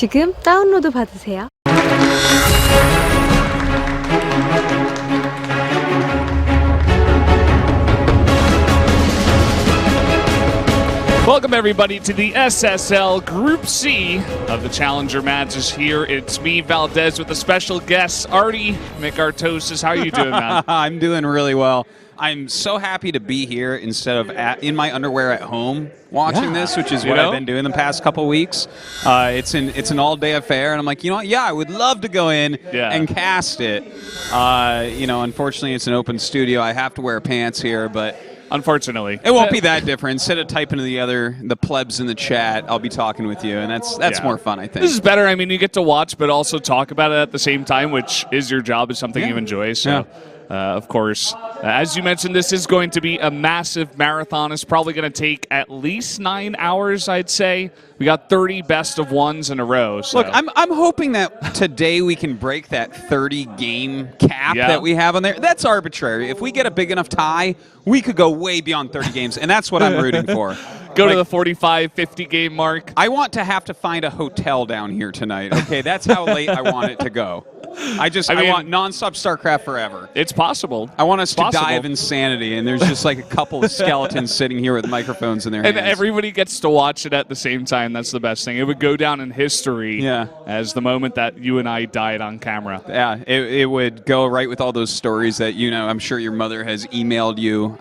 지금 다운로드 받으세요. Welcome, everybody, to the SSL Group C of the Challenger matches here. It's me, Valdez, with a special guest, Artie McArtosis. How are you doing, man? I'm doing really well. I'm so happy to be here instead of in my underwear at home watching this, which is what I've been doing the past couple weeks. It's an all-day affair, and I'm like, you know what? Yeah, I would love to go in and cast it. Unfortunately, it's an open studio. I have to wear pants here, but unfortunately, it won't be that different. Instead of typing to the plebs in the chat, I'll be talking with you, and that's more fun, I think. This is better. I mean, you get to watch, but also talk about it at the same time, which is your job. Is something you enjoy. So. Of course, as you mentioned, this is going to be a massive marathon. It's probably going to take at least 9 hours, I'd say. We got 30 best of ones in a row. So. Look, I'm hoping that today we can break that 30-game cap that we have on there. That's arbitrary. If we get a big enough tie, we could go way beyond 30 games, and that's what I'm rooting for. Go to the 45, 50-game mark. I want to have to find a hotel down here tonight. Okay, that's how late I want it to go. I want nonstop StarCraft forever. It's possible. I want us to die of insanity, and there's just like a couple of skeletons sitting here with microphones in their hands. And everybody gets to watch it at the same time. That's the best thing. It would go down in history as the moment that you and I died on camera. Yeah, it would go right with all those stories that, I'm sure your mother has emailed you.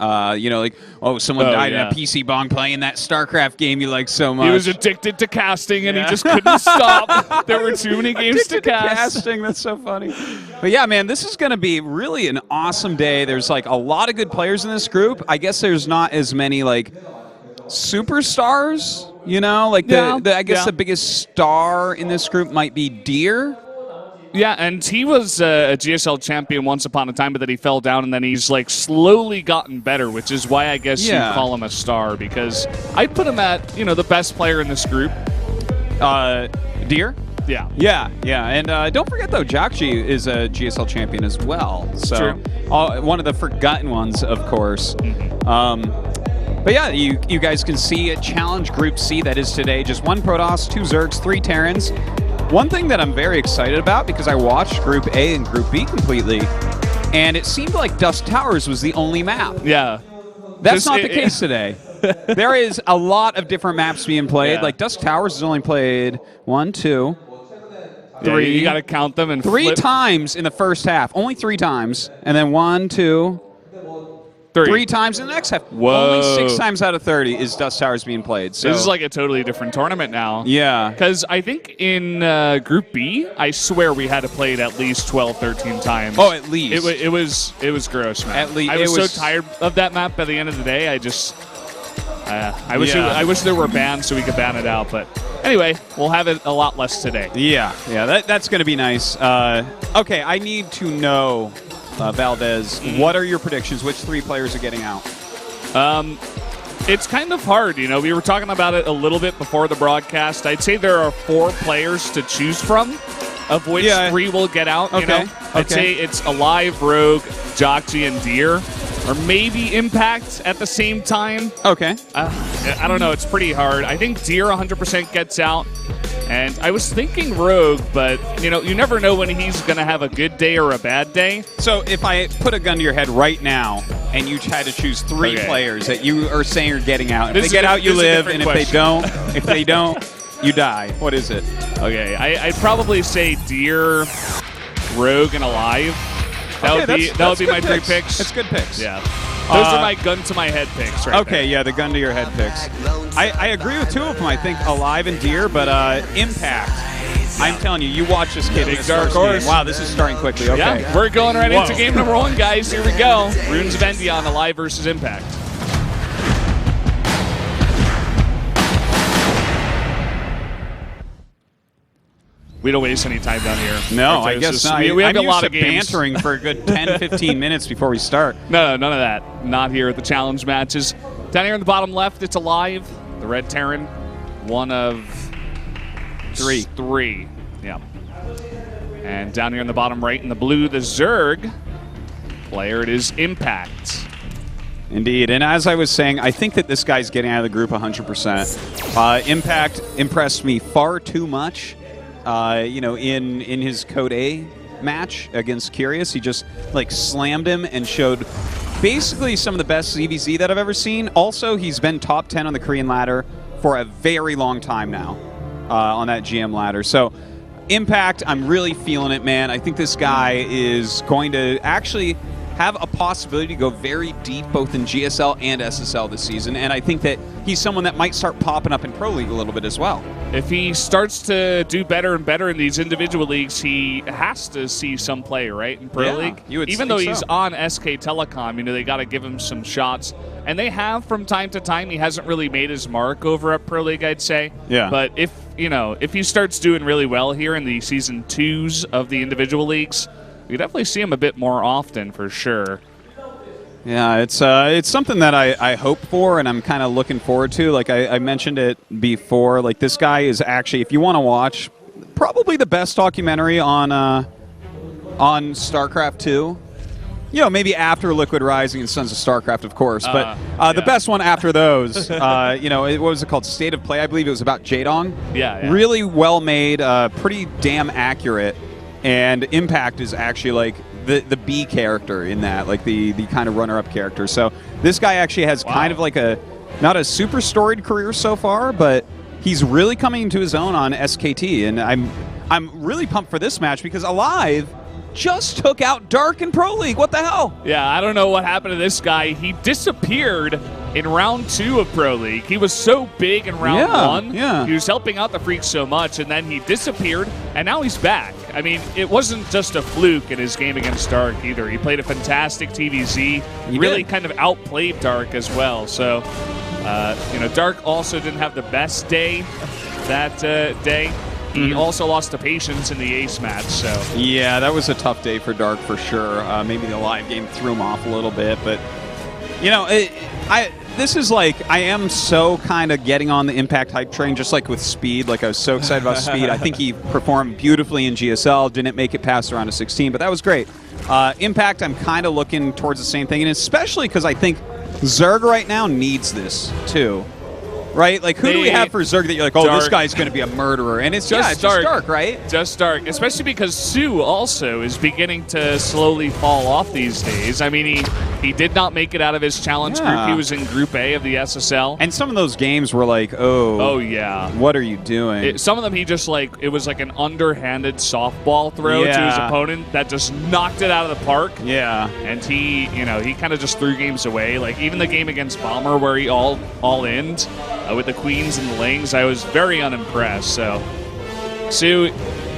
Someone died in a PC bong playing that StarCraft game you like so much. He was addicted to casting, and he just couldn't stop. There were too many games to cast. Casting, that's so funny. But yeah, man, this is going to be really an awesome day. There's like a lot of good players in this group. I guess there's not as many like superstars, I guess the biggest star in this group might be Deer. Yeah, and he was a GSL champion once upon a time, but then he fell down, and then he's like slowly gotten better, which is why I guess you call him a star, because I'd put him at, the best player in this group. Deer? Yeah. And don't forget, though, Jakji is a GSL champion as well. So one of the forgotten ones, of course. But yeah, you guys can see a Challenge Group C that is today. Just 1 Protoss, 2 Zergs, 3 Terrans. One thing that I'm very excited about, because I watched Group A and Group B completely, and it seemed like Dust Towers was the only map. Yeah. That's not the case today. There is a lot of different maps being played. Like Dust Towers is only played 1, 2, 3. You got to count them and 3 times in the first half. Only 3 times. And then 1, 2, 3 times in the next half. Whoa. Only 6 times out of 30 is Dust Towers being played. So this is like a totally different tournament now. Yeah. Because I think in Group B, I swear we had to play it at least 12, 13 times. Oh, at least. It was gross, man. At least. I was so tired of that map by the end of the day. I wish there were bans so we could ban it out. But anyway, we'll have it a lot less today. Yeah. That's going to be nice. Okay, I need to know, Valdez, what are your predictions? Which 3 players are getting out? It's kind of hard, We were talking about it a little bit before the broadcast. I'd say there are 4 players to choose from, of which 3 will get out, I'd say it's aLive, Rogue, Jakji, and Deer. Or maybe Impact at the same time. Okay. I don't know. It's pretty hard. I think Deer 100% gets out. And I was thinking Rogue, but, you never know when he's going to have a good day or a bad day. So if I put a gun to your head right now and you had to choose 3 players that you are saying are getting out, if they get out, you live, and if they don't, you die. What is it? Okay. I'd probably say Deer, Rogue, and aLive. That would be my 3 picks. That's good picks. Yeah. Those are my gun to my head picks right there. Yeah, the gun to your head picks. I agree with 2 of them. I think aLive and Deer, but Impact. I'm telling you, you watch this kid. Big dark horse. Wow, this is starting quickly. Okay. Yeah, we're going right into game number 1, guys. Here we go. Runes of Endion, aLive versus Impact. We don't waste any time down here. No, I guess not. We have I'm a lot of used to games. bantering for a good 10, 15 minutes before we start. No, none of that. Not here at the challenge matches. Down here in the bottom left, it's aLive, the red Terran. 1 of 3. Yeah. And down here in the bottom right in the blue, the Zerg player, it is Impact. Indeed, and as I was saying, I think that this guy's getting out of the group 100%. Impact impressed me far too much in his Code A match against Curious. He just like slammed him and showed basically some of the best ZVZ that I've ever seen. Also, he's been top 10 on the Korean ladder for a very long time now on that GM ladder. So Impact, I'm really feeling it, man. I think this guy is going to actually have a possibility to go very deep both in GSL and SSL this season, and I think that he's someone that might start popping up in Pro League a little bit as well. If he starts to do better and better in these individual leagues, he has to see some play, right, in Pro League? You would Even though he's on SK Telecom, they got to give him some shots. And they have from time to time. He hasn't really made his mark over at Pro League, I'd say. Yeah. But if he starts doing really well here in the Season 2s of the individual leagues, we definitely see him a bit more often for sure. Yeah, it's something that I hope for and I'm kind of looking forward to. Like I mentioned it before, like this guy is actually, if you want to watch, probably the best documentary on StarCraft 2. Maybe after Liquid Rising and Sons of StarCraft, of course. But the best one after those, what was it called? State of Play, I believe it was about Jaedong. Yeah. Really well made, pretty damn accurate. And Impact is actually like the B character in that, like the kind of runner-up character. So this guy actually has kind of like not a super storied career so far, but he's really coming into his own on SKT. And I'm really pumped for this match because aLive just took out Dark in Pro League. What the hell? Yeah, I don't know what happened to this guy. He disappeared in round 2 of Pro League. He was so big in round 1. Yeah. He was helping out the Freaks so much, and then he disappeared, and now he's back. I mean, it wasn't just a fluke in his game against Dark either. He played a fantastic TVZ. He really kind of outplayed Dark as well. So, Dark also didn't have the best day that day. He also lost to Patience in the Ace match. So yeah, that was a tough day for Dark for sure. Maybe the live game threw him off a little bit, but this is like I am so kind of getting on the Impact hype train, just like with Speed. Like I was so excited about Speed. I think he performed beautifully in GSL. Didn't make it past the round of 16, but that was great. Impact, I'm kind of looking towards the same thing, and especially because I think Zerg right now needs this too. Right? Like, who do we have for Zerg that you're like, oh, Dark. This guy's going to be a murderer? And it's just Dark, right? Just Dark. Especially because Sue also is beginning to slowly fall off these days. I mean, he did not make it out of his challenge group. He was in Group A of the SSL. And some of those games were like, oh yeah, what are you doing? Some of them he just it was like an underhanded softball throw to his opponent that just knocked it out of the park. Yeah. And he kind of just threw games away. Like even the game against Bomber where he all-inned. With the Queens and the Lings, I was very unimpressed. So, Sue,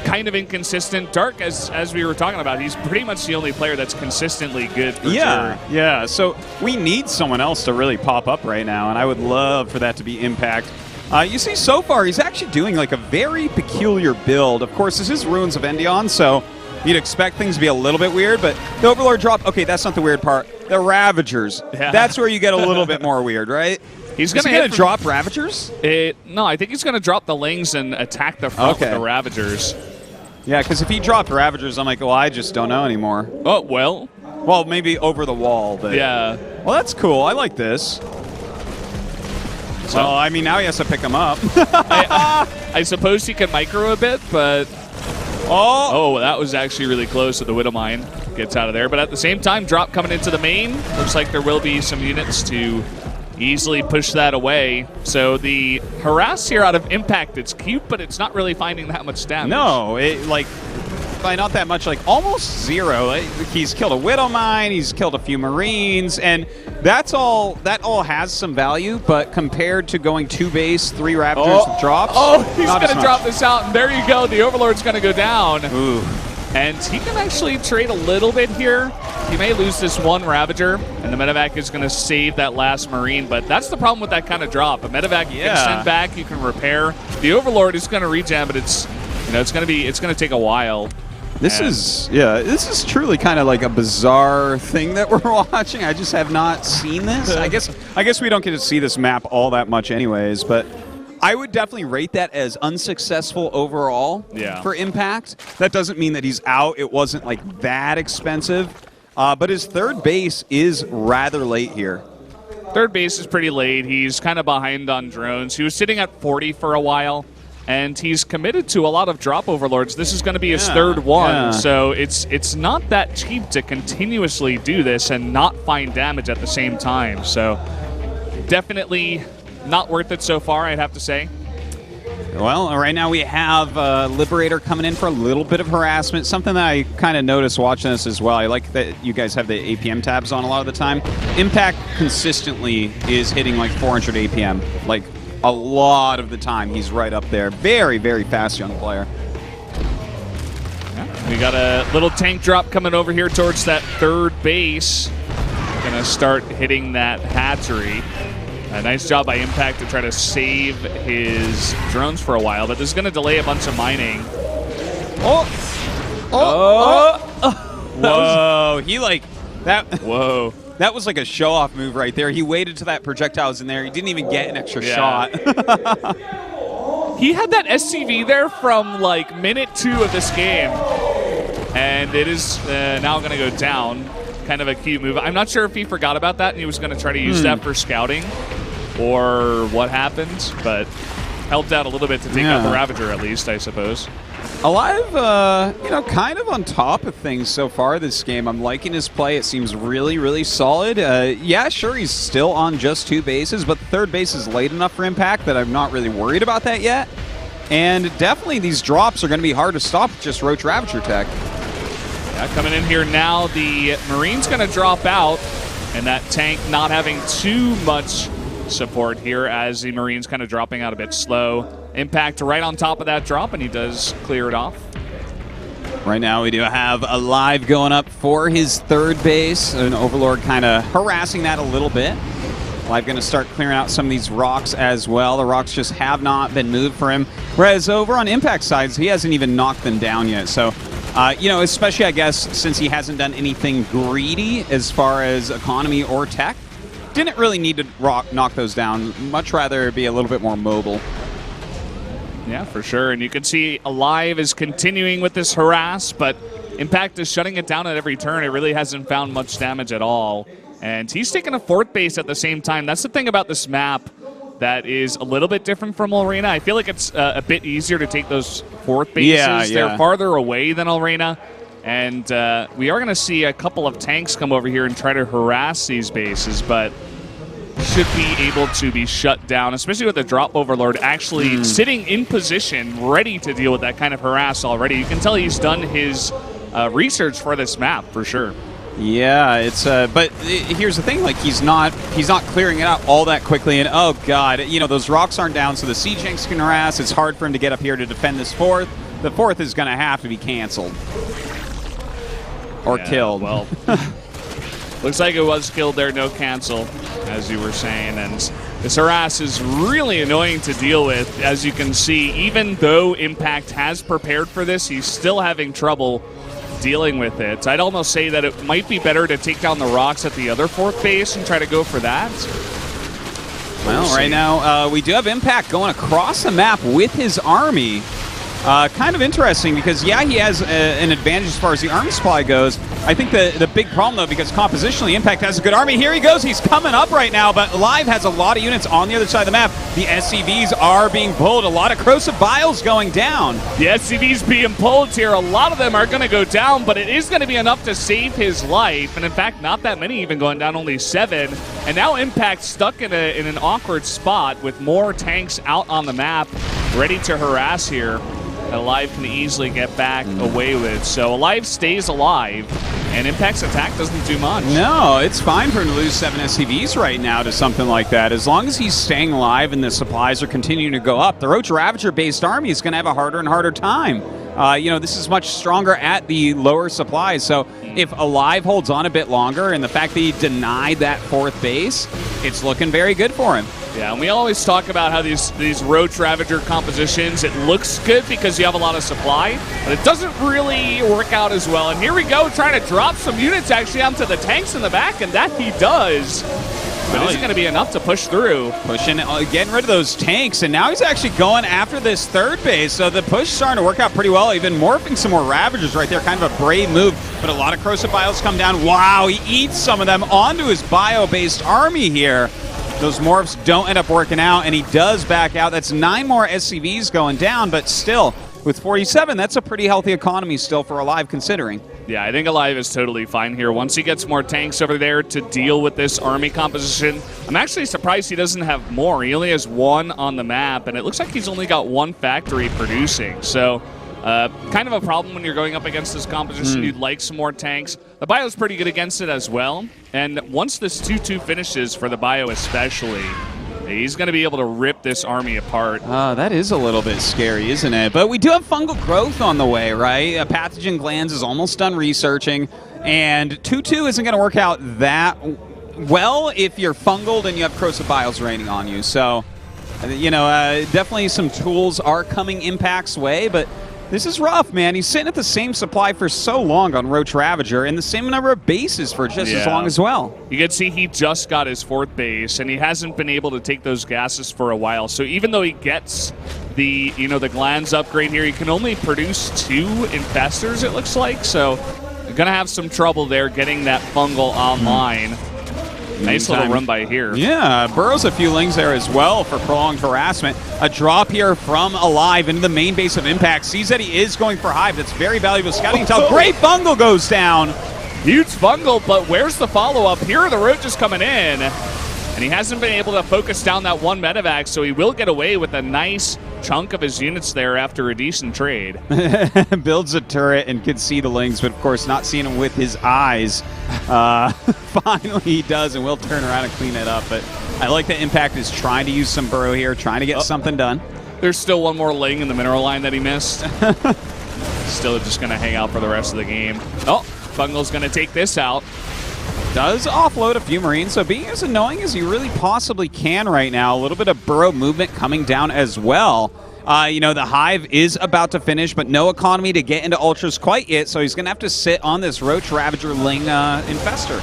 kind of inconsistent. Dark, as we were talking about, he's pretty much the only player that's consistently good for Zerg. Yeah. So we need someone else to really pop up right now, and I would love for that to be Impact. You see, so far, he's actually doing like a very peculiar build. Of course, this is Ruins of Endion, so you'd expect things to be a little bit weird, but the Overlord drop, okay, that's not the weird part. The Ravagers, that's where you get a little bit more weird, right? He's going to drop Ravagers? No, I think he's going to drop the Lings and attack the front with the Ravagers. Yeah, because if he dropped Ravagers, I'm like, well, I just don't know anymore. Oh, well. Well, maybe over the wall, but... Yeah. Well, that's cool. I like this. So, I mean, now he has to pick him up. I suppose he can micro a bit, but... Oh, that was actually really close to the Widowmine. Gets out of there. But at the same time, drop coming into the main. Looks like there will be some units to easily push that away. So the harass here out of Impact, it's cute, but it's not really finding that much damage. No, by not that much, like almost zero. He's killed a Widowmine, he's killed a few Marines, and that all has some value, but compared to going 2 base, 3 Ravagers with drops, he's going to drop this out, and there you go. The Overlord's going to go down. Ooh. And he can actually trade a little bit here. He may lose this 1 Ravager, and the medevac is going to save that last Marine, but that's the problem with that kind of drop. A medevac you can send back, you can repair. The Overlord is going to regen, but it's going to take a while. This is truly kind of like a bizarre thing that we're watching. I just have not seen this. I guess we don't get to see this map all that much anyways, but I would definitely rate that as unsuccessful overall for Impact. That doesn't mean that he's out. It wasn't like that expensive. But his 3rd base is rather late here. 3rd base is pretty late. He's kind of behind on drones. He was sitting at 40 for a while. and he's committed to a lot of drop overlords. This is going to be his third one, so it's not that cheap to continuously do this and not find damage at the same time. So definitely not worth it so far, I'd have to say. Well, right now we have Liberator coming in for a little bit of harassment. Something that I kind of noticed watching this as well. I like that you guys have the APM tabs on a lot of the time. Impact consistently is hitting like 400 APM. Like, a lot of the time he's right up there. Very, very fast young player. Yeah, we got a little tank drop coming over here towards that third base. Gonna start hitting that hatchery. A nice job by Impact to try to save his drones for a while, but this is gonna delay a bunch of mining. Whoa, he like that. Whoa. That was like a show-off move right there. He waited till that projectile was in there. He didn't even get an extra shot. He had that SCV there from like minute 2 of this game, and it is now going to go down. Kind of a cute move. I'm not sure if he forgot about that and he was going to try to use that for scouting or what happened, but helped out a little bit to take out the Ravager at least, I suppose. aLive, you know, kind of on top of things so far this game. I'm liking his play. It seems really, really solid. Yeah, sure, he's still on just 2 bases, but the third base is late enough for Impact that I'm not really worried about that yet. And definitely these drops are going to be hard to stop with just Roach Ravager tech. Yeah, coming in here now, the Marine's going to drop out, and that tank not having too much support here as the Marine's kind of dropping out a bit slow. Impact right on top of that drop, and he does clear it off. Right now we do have aLive going up for his third base, and Overlord kind of harassing that a little bit. aLive going to start clearing out some of these rocks as well. The rocks just have not been moved for him, whereas over on Impact sides, he hasn't even knocked them down yet. So, you know, especially I guess since he hasn't done anything greedy as far as economy or tech, didn't really need to knock those down. Much rather be a little bit more mobile. Yeah, for sure. And you can see aLive is continuing with this harass, but Impact is shutting it down at every turn. It really hasn't found much damage at all. And he's taking a 4th base at the same time. That's the thing about this map that is a little bit different from Arena. I feel like it's a bit easier to take those 4th bases. Yeah. They're farther away than Arena. And we are going to see a couple of tanks come over here and try to harass these bases, but should be able to be shut down, especially with the drop overlord actually sitting in position, ready to deal with that kind of harass already. You can tell he's done his research for this map for sure. Yeah, it's but here's the thing: like he's not clearing it out all that quickly. And oh god, you know those rocks aren't down, so the siege tanks can harass. It's hard for him to get up here to defend this 4th. The 4th is going to have to be canceled or killed. Well, looks like it was killed there. No cancel, as you were saying, and this harass is really annoying to deal with. As you can see, even though Impact has prepared for this, he's still having trouble dealing with it. I'd almost say that it might be better to take down the rocks at the other 4th base and try to go for that. Well, right now we do have Impact going across the map with his army. Kind of interesting because, yeah, he has an advantage as far as the army supply goes. I think the big problem, though, because compositionally Impact has a good army. Here he goes. He's coming up right now, but aLive has a lot of units on the other side of the map. The SCVs are being pulled. A lot of corrosive vials going down. The SCVs being pulled here. A lot of them are going to go down, but it is going to be enough to save his life. And, in fact, not that many even going down, only 7. And now Impact stuck in an awkward spot with more tanks out on the map ready to harass here. aLive can easily get back away with. So aLive stays alive, and Impact's attack doesn't do much. No, it's fine for him to lose 7 SCVs right now to something like that. As long as he's staying alive and the supplies are continuing to go up, the Roach Ravager-based army is going to have a harder and harder time. You know, this is much stronger at the lower supplies. So if aLive holds on a bit longer, and the fact that he denied that 4th base, it's looking very good for him. Yeah, and we always talk about how these Roach Ravager compositions, it looks good because you have a lot of supply, but it doesn't really work out as well. And here we go, trying to drop some units actually onto the tanks in the back, and that he does. But is it going to be enough to push through? Pushing, getting rid of those tanks, and now he's actually going after this 3rd base. So the push is starting to work out pretty well, even morphing some more Ravagers right there. Kind of a brave move, but a lot of corrosive vials come down. Wow, he eats some of them onto his bio-based army here. Those morphs don't end up working out, and he does back out. That's 9 more SCVs going down, but still, with 47, that's a pretty healthy economy still for aLive considering. Yeah, I think aLive is totally fine here. Once he gets more tanks over there to deal with this army composition, I'm actually surprised he doesn't have more. He only has 1 on the map, and it looks like he's only got 1 factory producing. So kind of a problem when you're going up against this composition. You'd like some more tanks. The bio's pretty good against it as well. And once this 2-2 finishes, for the bio especially, he's going to be able to rip this army apart. That is a little bit scary, isn't it? But we do have fungal growth on the way, right? Pathogen Glands is almost done researching, and 2-2 isn't going to work out that well if you're fungal and you have corrosive biles raining on you. So, you know, definitely some tools are coming Impact's way, but this is rough, man. He's sitting at the same supply for so long on Roach Ravager and the same number of bases for just as long as well. You can see he just got his 4th base, and he hasn't been able to take those gases for a while. So even though he gets the, the glands upgrade here, he can only produce 2 infestors, it looks like. So you're going to have some trouble there getting that fungal online. Nice little run by here. Yeah, burrows a few lings there as well for prolonged harassment. A drop here from aLive into the main base of Impact. Sees that he is going for Hive. That's very valuable scouting intel. Great fungal goes down. Huge fungal, but where's the follow-up? Here are the roaches coming in. And he hasn't been able to focus down that 1 medevac, so he will get away with a nice chunk of his units there after a decent trade. Builds a turret and can see the lings, but of course not seeing them with his eyes. Finally he does, and will turn around and clean it up. But I like that Impact is trying to use some burrow here, trying to get something done. There's still 1 more ling in the mineral line that he missed. Still just going to hang out for the rest of the game. Oh, Fungal's going to take this out. Does offload a few Marines, so being as annoying as he really possibly can right now. A little bit of burrow movement coming down as well. The Hive is about to finish, but no economy to get into Ultras quite yet, so he's going to have to sit on this Roach Ravager Ling Infestor.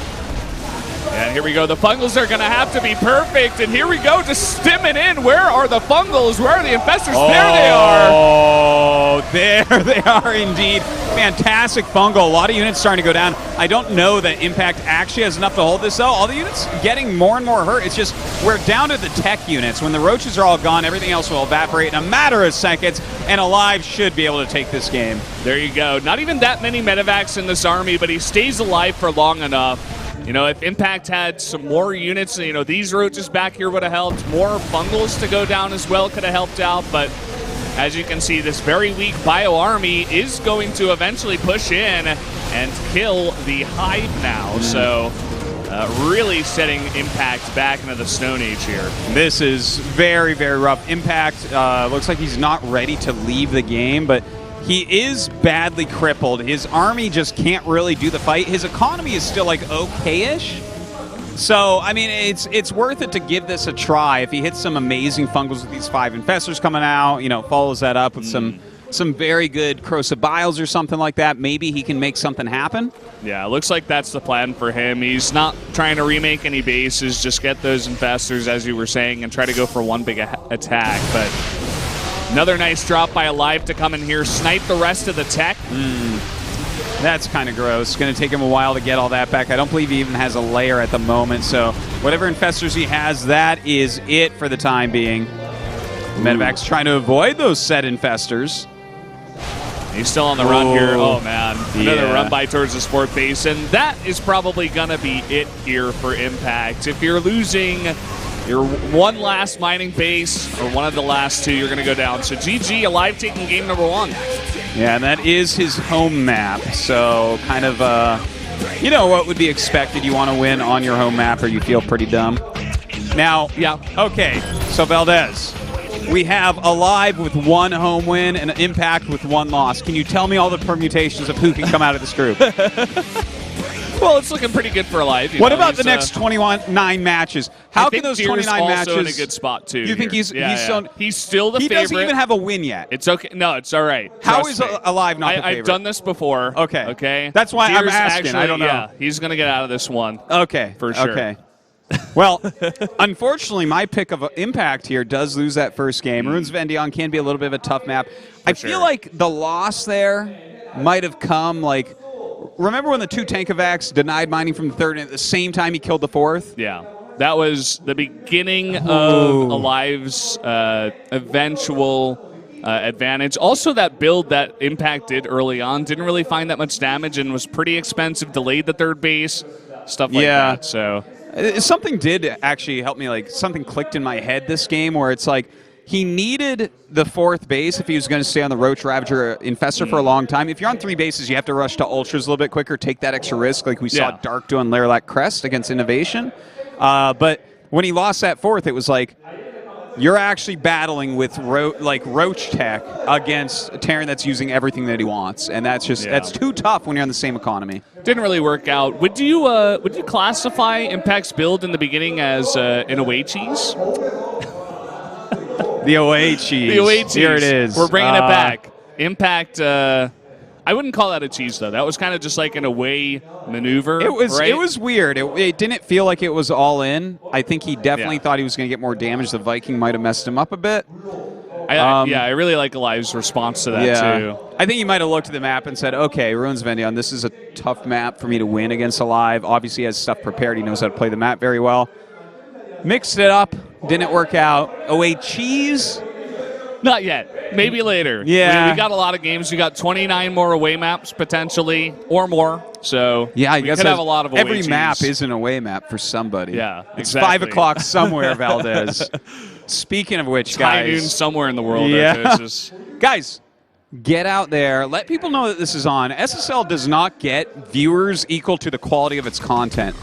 And here we go. The Fungals are going to have to be perfect. And here we go, just stimming in. Where are the Fungals? Where are the Infestors? Oh, there they are. Oh, there they are indeed. Fantastic fungal. A lot of units starting to go down. I don't know that Impact actually has enough to hold this, though. All the units getting more and more hurt. It's just we're down to the tech units. When the roaches are all gone, everything else will evaporate in a matter of seconds, and aLive should be able to take this game. There you go. Not even that many medevacs in this army, but he stays alive for long enough. If Impact had some more units, these roaches back here would have helped. More Fungals to go down as well could have helped out. But as you can see, this very weak Bio Army is going to eventually push in and kill the Hive now. So really setting Impact back into the Stone Age here. This is very, very rough. Impact looks like he's not ready to leave the game, but he is badly crippled. His army just can't really do the fight. His economy is still like okay-ish. So, I mean, it's worth it to give this a try. If he hits some amazing Fungals with these 5 Infestors coming out, follows that up with some very good Corrosive Biles or something like that, maybe he can make something happen. Yeah, it looks like that's the plan for him. He's not trying to remake any bases, just get those Infestors, as you were saying, and try to go for one big attack. But another nice drop by aLive to come in here, snipe the rest of the tech. That's kind of gross. It's going to take him a while to get all that back. I don't believe he even has a layer at the moment, so whatever Infestors he has, that is it for the time being. Medevac's trying to avoid those set Infestors. He's still on the run here. Oh, man. Another run by towards the sport base, and that is probably going to be it here for Impact. If you're losing your one last mining base, or one of the last 2, you're going to go down. So GG, aLive taking game number 1. Yeah, and that is his home map. So kind of, what would be expected. You want to win on your home map or you feel pretty dumb. Now, okay, so Valdez, we have aLive with 1 home win and Impact with 1 loss. Can you tell me all the permutations of who can come out of this group? Well, it's looking pretty good for aLive. What about the next 29 matches? How can those 29 matches? Also in a good spot too. You think he's still the favorite? He doesn't even have a win yet. It's okay. No, it's all right. How is aLive not the favorite? I've done this before. Okay. Okay. That's why I'm asking. Actually, I don't know. Yeah, he's gonna get out of this one. Okay. For sure. Okay. Well, unfortunately, my pick of Impact here does lose that first game. Ruins Vendion can be a little bit of a tough map. I feel like the loss there might have come remember when the 2 Tankovacs denied mining from the 3rd and at the same time he killed the 4th? Yeah. That was the beginning of aLive's eventual advantage. Also, that build that Impact did early on didn't really find that much damage and was pretty expensive, delayed the third base, stuff like that. So something did actually help me, like something clicked in my head this game where it's like he needed the fourth base if he was going to stay on the Roach Ravager Infestor for a long time. If you're on 3 bases, you have to rush to Ultras a little bit quicker, take that extra risk like we saw Dark do on Lairlac Crest against Innovation. But when he lost that fourth, it was like, you're actually battling with Roach Tech against a Terran that's using everything that he wants, and that's just that's too tough when you're on the same economy. Didn't really work out. Would you classify Impact's build in the beginning as an away cheese? The away cheese. The away cheese. Here it is. We're bringing it back. Impact. I wouldn't call that a cheese though. That was kind of just like an away maneuver. It was. Right? It was weird. It didn't feel like it was all in. I think he definitely thought he was going to get more damage. The Viking might have messed him up a bit. I really like aLive's response to that too. I think he might have looked at the map and said, "Okay, Ruins Vendion, this is a tough map for me to win against aLive." Obviously, he has stuff prepared. He knows how to play the map very well. Mixed it up. Didn't work out. Away cheese. Not yet. Maybe later. Yeah. We got a lot of games. We got 29 more away maps potentially, or more. So yeah, I we guess could have a lot of away every cheese. map is an away map for somebody. Yeah, it's exactly. 5 o'clock somewhere, Valdez. Speaking of which, high guys, noon somewhere in the world. Yeah. Just... guys, get out there. Let people know that this is on. SSL does not get viewers equal to the quality of its content.